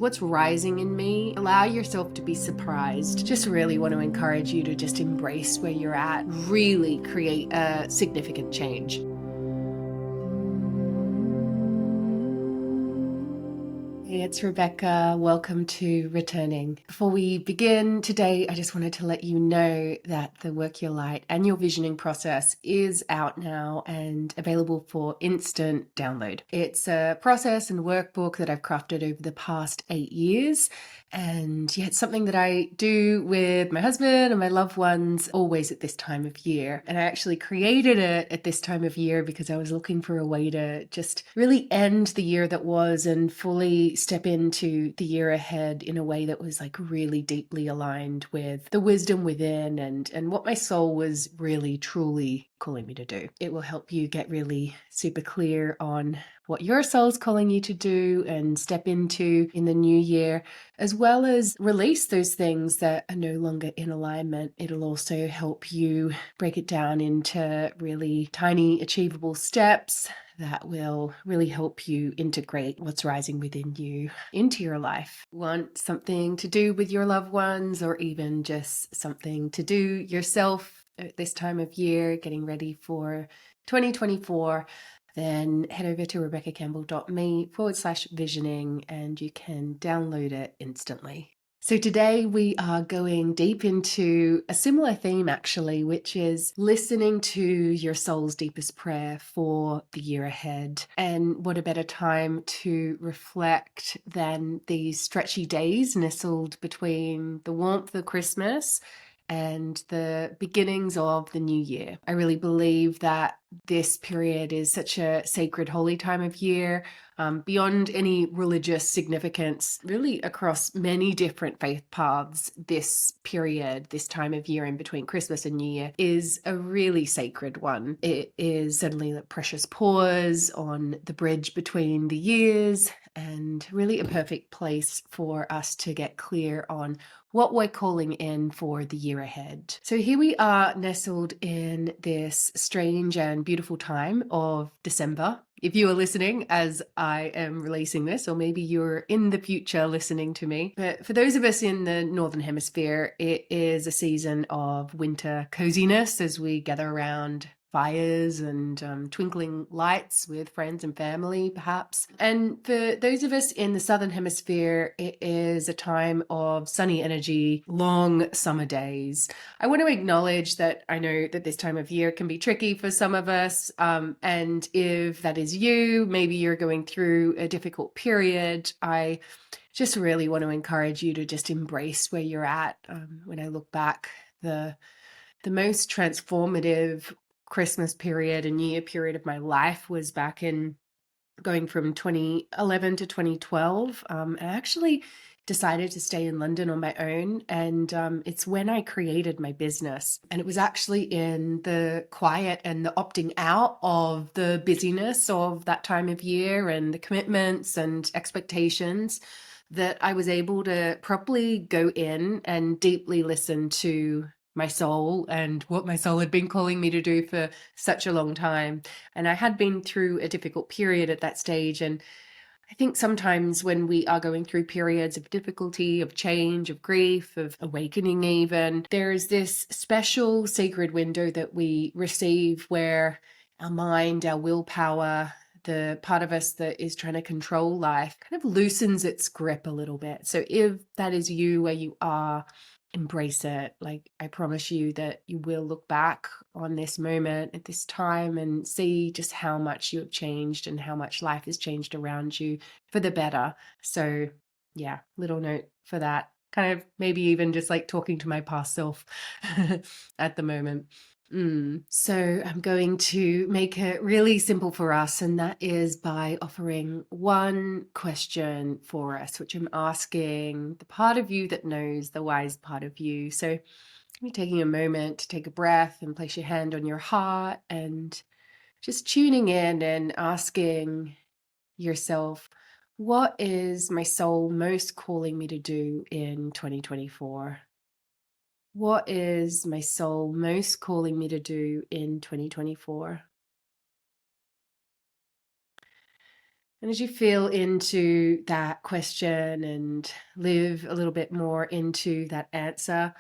What's rising in me? Allow yourself to be surprised. Just really want to encourage you to just embrace where you're at, really create a significant change. Hey, it's Rebecca. Welcome to Returning. Before we begin today, I just wanted to let you know that the Work Your Light annual visioning process is out now and available for instant download. It's a process and workbook that I've crafted over the past 8 years. And yeah, it's something that I do with my husband and my loved ones always at this time of year. And I actually created it at this time of year because I was looking for a way to just really end the year that was and fully step into the year ahead in a way that was like really deeply aligned with the wisdom within and what my soul was really truly calling me to do. It will help you get really super clear on what your soul's calling you to do and step into in the new year, as well as release those things that are no longer in alignment. It'll also help you break it down into really tiny, achievable steps that will really help you integrate what's rising within you into your life. Want something to do with your loved ones, or even just something to do yourself at this time of year, getting ready for 2024, then head over to rebeccacampbell.me/visioning and you can download it instantly. So today we are going deep into a similar theme actually, which is listening to your soul's deepest prayer for the year ahead. And what a better time to reflect than these stretchy days nestled between the warmth of Christmas and the beginnings of the new year. I really believe that this period is such a sacred, holy time of year, beyond any religious significance, really across many different faith paths. This period, this time of year in between Christmas and New Year, is a really sacred one. It is suddenly a precious pause on the bridge between the years, and really a perfect place for us to get clear on what we're calling in for the year ahead. So here we are nestled in this strange and beautiful time of December. If you are listening as I am releasing this, or maybe you're in the future listening to me, but for those of us in the Northern Hemisphere, it is a season of winter coziness as we gather around fires and twinkling lights with friends and family, perhaps. And for those of us in the Southern Hemisphere, it is a time of sunny energy, long summer days. I want to acknowledge that I know that this time of year can be tricky for some of us. And if that is you, maybe you're going through a difficult period, I just really want to encourage you to just embrace where you're at. When I look back, the most transformative Christmas period and New Year period of my life was back in going from 2011 to 2012. I actually decided to stay in London on my own, and it's when I created my business. And it was actually in the quiet and the opting out of the busyness of that time of year and the commitments and expectations that I was able to properly go in and deeply listen to my soul and what my soul had been calling me to do for such a long time. And I had been through a difficult period at that stage. And I think sometimes when we are going through periods of difficulty, of change, of grief, of awakening even, there is this special sacred window that we receive where our mind, our willpower, the part of us that is trying to control life kind of loosens its grip a little bit. So if that is you where you are, embrace it. Like, I promise you that you will look back on this moment at this time and see just how much you have changed and how much life has changed around you for the better. So yeah, little note for that. Kind of maybe even just like talking to my past self at the moment. So I'm going to make it really simple for us, and that is by offering one question for us, which I'm asking the part of you that knows, the wise part of you. So maybe taking a moment to take a breath and place your hand on your heart and just tuning in and asking yourself, what is my soul most calling me to do in 2024? What is my soul most calling me to do in 2024? And as you feel into that question and live a little bit more into that answer,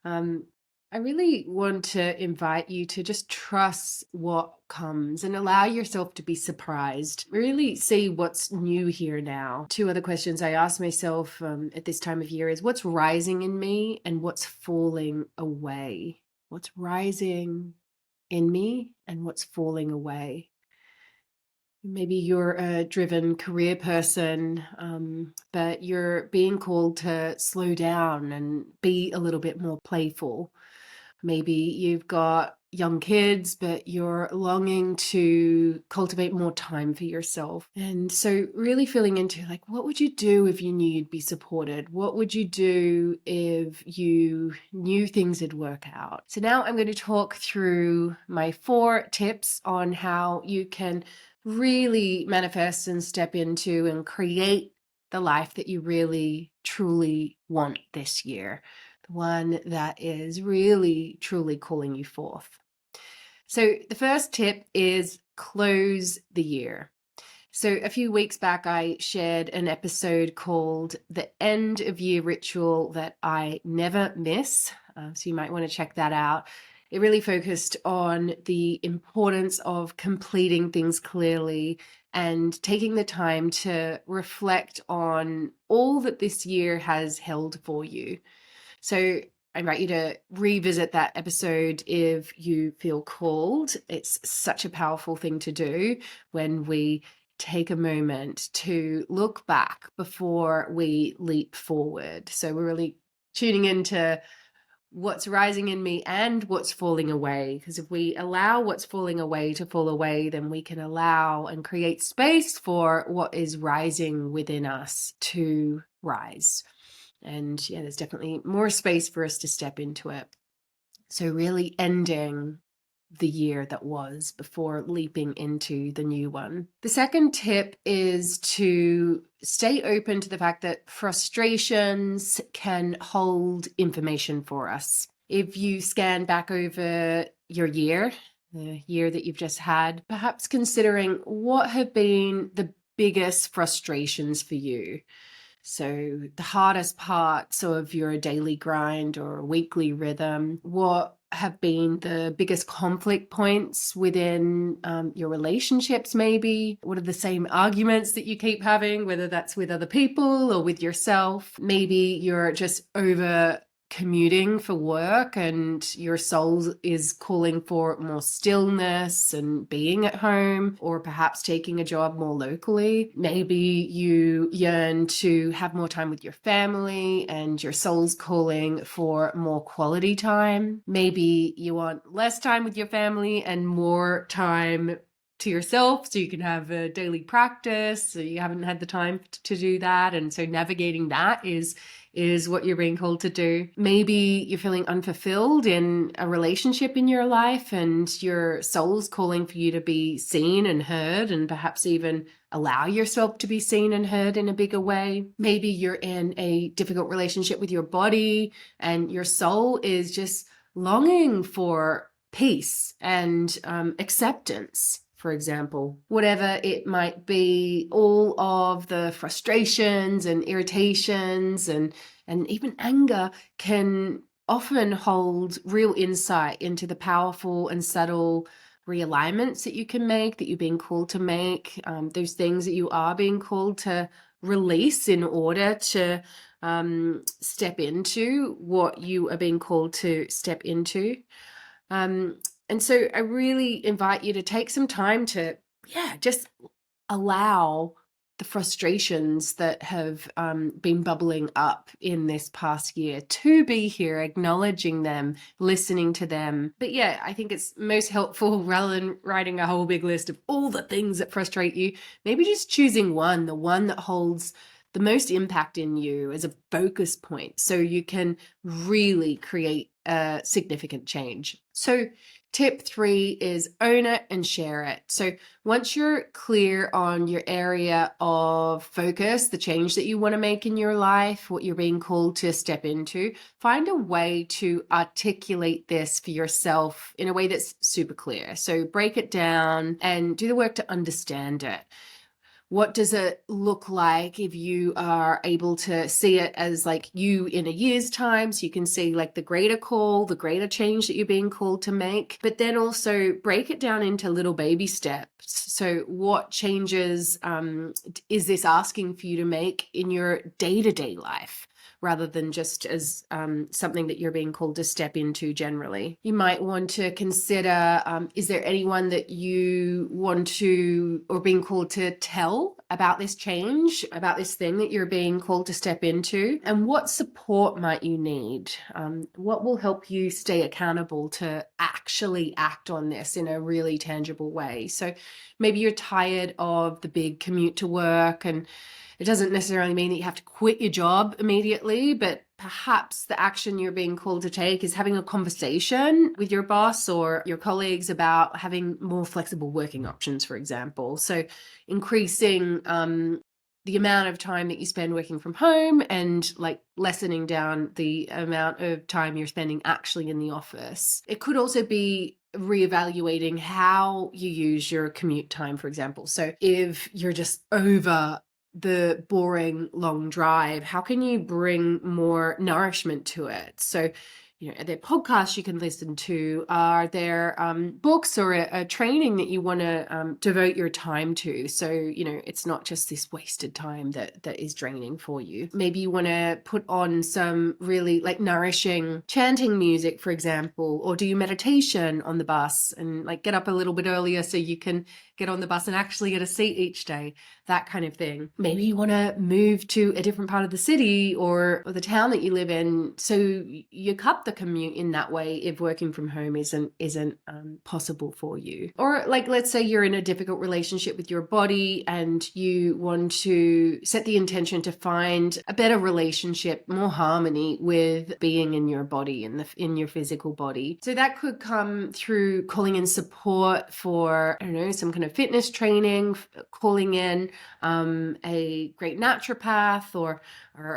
um, I really want to invite you to just trust what comes and allow yourself to be surprised. Really see what's new here now. Two other questions I ask myself at this time of year is what's rising in me and what's falling away? What's rising in me and what's falling away? Maybe you're a driven career person, but you're being called to slow down and be a little bit more playful. Maybe you've got young kids, but you're longing to cultivate more time for yourself. And so really feeling into like, what would you do if you knew you'd be supported? What would you do if you knew things would work out? So now I'm going to talk through my 4 tips on how you can really manifest and step into and create the life that you really, truly want this year. The one that is really, truly calling you forth. So the first tip is close the year. So a few weeks back, I shared an episode called The End of Year Ritual That I Never Miss. So you might want to check that out. It really focused on the importance of completing things clearly and taking the time to reflect on all that this year has held for you. So I invite you to revisit that episode if you feel called. It's such a powerful thing to do when we take a moment to look back before we leap forward. So we're really tuning into what's rising in me and what's falling away. Because if we allow what's falling away to fall away, then we can allow and create space for what is rising within us to rise. And yeah, there's definitely more space for us to step into it. So really ending the year that was before leaping into the new one. The second tip is to stay open to the fact that frustrations can hold information for us. If you scan back over your year, the year that you've just had, perhaps considering what have been the biggest frustrations for you. So the hardest parts of your daily grind or weekly rhythm, what have been the biggest conflict points within your relationships maybe? What are the same arguments that you keep having, whether that's with other people or with yourself? Maybe you're just over commuting for work and your soul is calling for more stillness and being at home, or perhaps taking a job more locally. Maybe you yearn to have more time with your family and your soul's calling for more quality time. Maybe you want less time with your family and more time to yourself so you can have a daily practice, so you haven't had the time to do that, and so navigating that is what you're being called to do. Maybe you're feeling unfulfilled in a relationship in your life and your soul's calling for you to be seen and heard, and perhaps even allow yourself to be seen and heard in a bigger way. Maybe you're in a difficult relationship with your body and your soul is just longing for peace and acceptance, for example. Whatever it might be, all of the frustrations and irritations and even anger can often hold real insight into the powerful and subtle realignments that you can make, that you're being called to make, those things that you are being called to release in order to step into what you are being called to step into. And so I really invite you to take some time to, just allow the frustrations that have been bubbling up in this past year to be here, acknowledging them, listening to them. But yeah, I think it's most helpful, rather than writing a whole big list of all the things that frustrate you, maybe just choosing one, the one that holds the most impact in you as a focus point, so you can really create a significant change. So tip 3 is own it and share it. So once you're clear on your area of focus, the change that you want to make in your life, what you're being called to step into, find a way to articulate this for yourself in a way that's super clear. So break it down and do the work to understand it. What does it look like if you are able to see it as like you in a year's time? So you can see like the greater call, the greater change that you're being called to make, but then also break it down into little baby steps. So what changes is this asking for you to make in your day-to-day life, rather than just as something that you're being called to step into generally? You might want to consider, is there anyone that you want to or being called to tell about this change, about this thing that you're being called to step into? And what support might you need? What will help you stay accountable to actually act on this in a really tangible way? So maybe you're tired of the big commute to work, and it doesn't necessarily mean that you have to quit your job immediately, but perhaps the action you're being called to take is having a conversation with your boss or your colleagues about having more flexible working options, for example. So increasing the amount of time that you spend working from home, and like lessening down the amount of time you're spending actually in the office. It could also be reevaluating how you use your commute time, for example. So if you're just over the boring long drive, how can you bring more nourishment to it? So, are there podcasts you can listen to? Are there books or a training that you want to devote your time to? So, it's not just this wasted time that is draining for you. Maybe you want to put on some really like nourishing chanting music, for example, or do meditation on the bus and like get up a little bit earlier so you can get on the bus and actually get a seat each day, that kind of thing. Maybe you want to move to a different part of the city or the town that you live in, so you cut the commute in that way if working from home isn't possible for you. Or like, let's say you're in a difficult relationship with your body and you want to set the intention to find a better relationship, more harmony with being in your body, in your physical body. So that could come through calling in support for, I don't know, some kind of fitness training, calling in a great naturopath or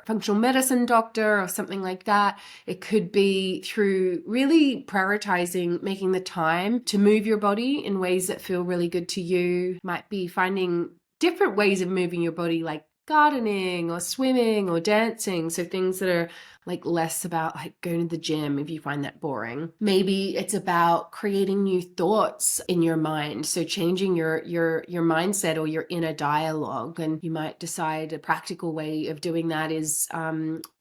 functional medicine doctor or something like that. It could be through really prioritizing making the time to move your body in ways that feel really good to you. Might be finding different ways of moving your body, like gardening or swimming or dancing. So things that are like less about like going to the gym if you find that boring. Maybe it's about creating new thoughts in your mind. So changing your mindset or your inner dialogue. And you might decide a practical way of doing that is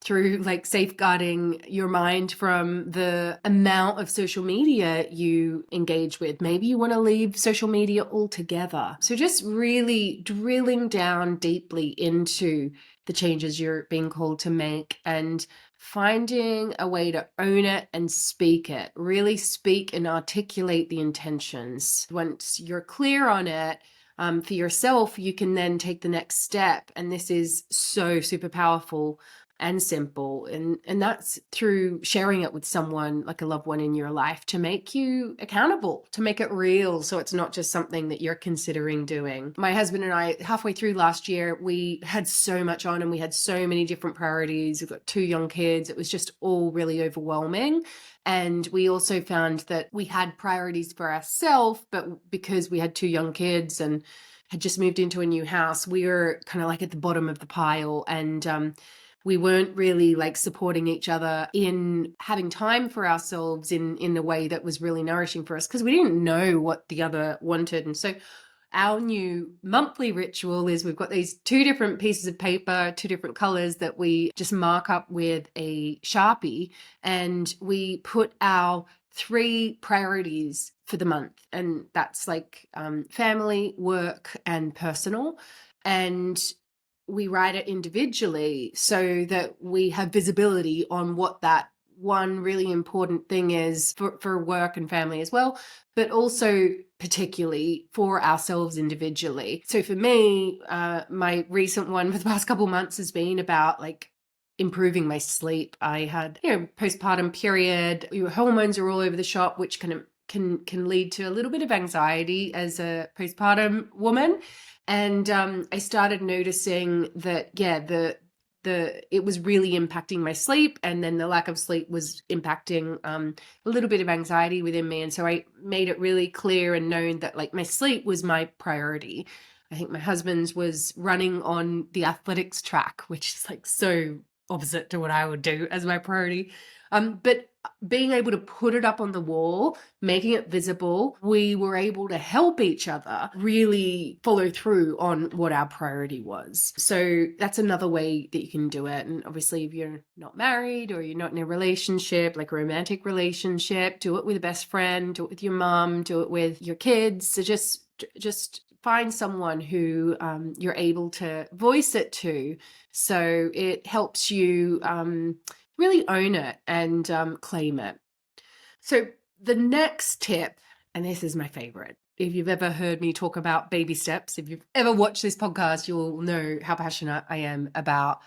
through like safeguarding your mind from the amount of social media you engage with. Maybe you want to leave social media altogether. So just really drilling down deeply into the changes you're being called to make and finding a way to own it and speak it. Really speak and articulate the intentions. Once you're clear on it, for yourself, you can then take the next step. And this is so super powerful and simple. And that's through sharing it with someone, like a loved one in your life, to make you accountable, to make it real. So it's not just something that you're considering doing. My husband and I, halfway through last year, we had so much on and we had so many different priorities. We've got 2 young kids. It was just all really overwhelming. And we also found that we had priorities for ourselves, but because we had 2 young kids and had just moved into a new house, we were kind of like at the bottom of the pile. And we weren't really like supporting each other in having time for ourselves in a way that was really nourishing for us, because we didn't know what the other wanted. And so our new monthly ritual is we've got these 2 different pieces of paper, 2 different colors that we just mark up with a Sharpie, and we put our 3 priorities for the month. And that's like family, work, and personal. And we write it individually so that we have visibility on what that one really important thing is for work and family as well, but also particularly for ourselves individually. So for me, my recent one for the past couple of months has been about like improving my sleep. I had, postpartum period. Your hormones are all over the shop, which can lead to a little bit of anxiety as a postpartum woman. And I started noticing that, it was really impacting my sleep, and then the lack of sleep was impacting a little bit of anxiety within me. And so I made it really clear and known that like my sleep was my priority. I think my husband's was running on the athletics track, which is like so opposite to what I would do as my priority. But being able to put it up on the wall, making it visible, we were able to help each other really follow through on what our priority was. So that's another way that you can do it. And obviously, if you're not married or you're not in a relationship, like a romantic relationship, do it with a best friend, do it with your mom, do it with your kids. So just find someone who you're able to voice it to, so it helps you really own it and claim it. So the next tip, and this is my favorite, if you've ever heard me talk about baby steps, if you've ever watched this podcast, you'll know how passionate I am about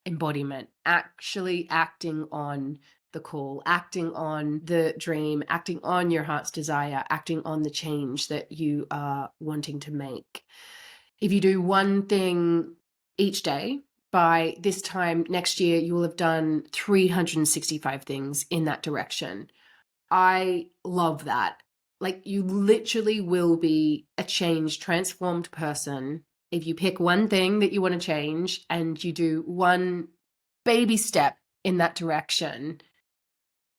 embodiment, actually acting on the call, acting on the dream, acting on your heart's desire, acting on the change that you are wanting to make. If you do one thing each day, by this time next year, you will have done 365 things in that direction. I love that. Like, you literally will be a changed, transformed person if you pick one thing that you want to change and you do one baby step in that direction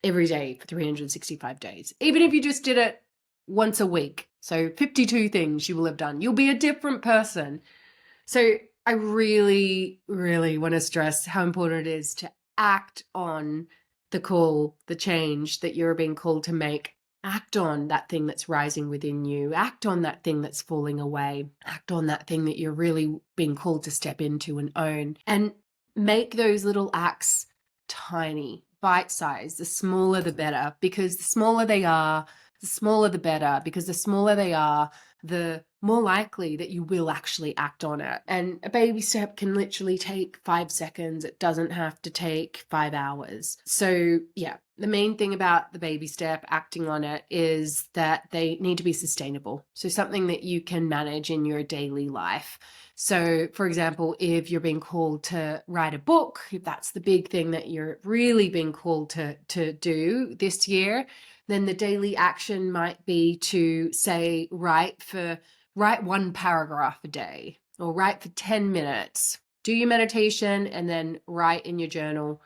every day for 365 days. Even if you just did it once a week. So 52 things you will have done. You'll be a different person. So I really, really want to stress how important it is to act on the call, the change that you're being called to make. Act on that thing that's rising within you. Act on that thing that's falling away. Act on that thing that you're really being called to step into and own. And make those little acts tiny, bite-sized. The smaller the better, because the smaller they are, the smaller the better, because the smaller they are, the more likely that you will actually act on it. And a baby step can literally take 5 seconds. It doesn't have to take 5 hours. So yeah, the main thing about the baby step, acting on it, is that they need to be sustainable. So something that you can manage in your daily life. So for example, if you're being called to write a book, if that's the big thing that you're really being called to do this year, then the daily action might be to say, write 1 paragraph a day, or write for 10 minutes. Do your meditation and then write in your journal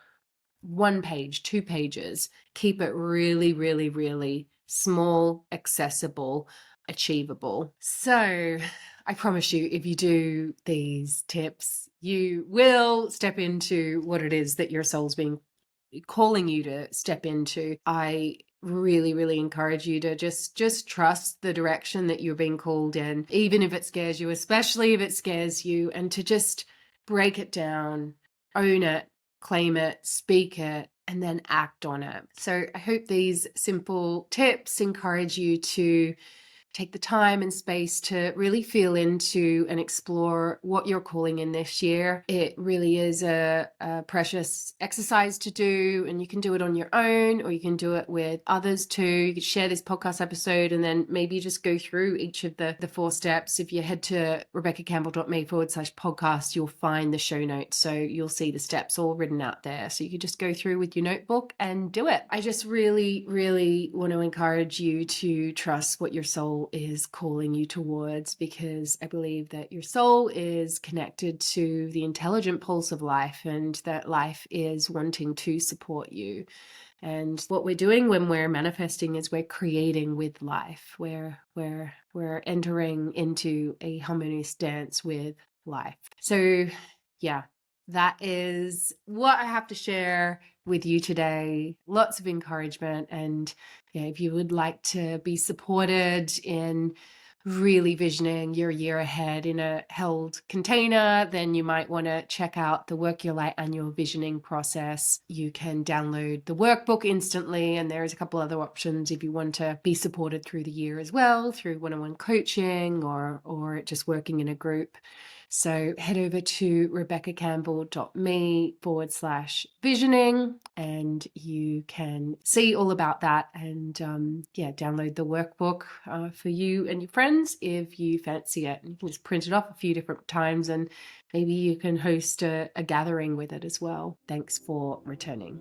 1 page, 2 pages. Keep it really, really, really small, accessible, achievable. So I promise you, if you do these tips, you will step into what it is that your soul's being calling you to step into. I really, really encourage you to just trust the direction that you're being called in, even if it scares you, especially if it scares you, and to just break it down, own it, claim it, speak it, and then act on it. So I hope these simple tips encourage you to take the time and space to really feel into and explore what you're calling in this year. It really is a precious exercise to do, and you can do it on your own, or you can do it with others too. You can share this podcast episode and then maybe just go through each of the 4 steps. If you head to rebeccacampbell.me/podcast, you'll find the show notes. So you'll see the steps all written out there. So you can just go through with your notebook and do it. I just really, really want to encourage you to trust what your soul is calling you towards, because I believe that your soul is connected to the intelligent pulse of life, and that life is wanting to support you. And what we're doing when we're manifesting is we're creating with life. We're entering into a harmonious dance with life. So yeah, that is what I have to share with you today. Lots of encouragement. And yeah, if you would like to be supported in really visioning your year ahead in a held container, then you might want to check out the Work Your Light annual visioning process. You can download the workbook instantly, and there's a couple other options if you want to be supported through the year as well, through one-on-one coaching or just working in a group. So head over to rebeccacampbell.me/visioning, and you can see all about that, and download the workbook for you and your friends if you fancy it. You can just print it off a few different times, and maybe you can host a gathering with it as well. Thanks for returning.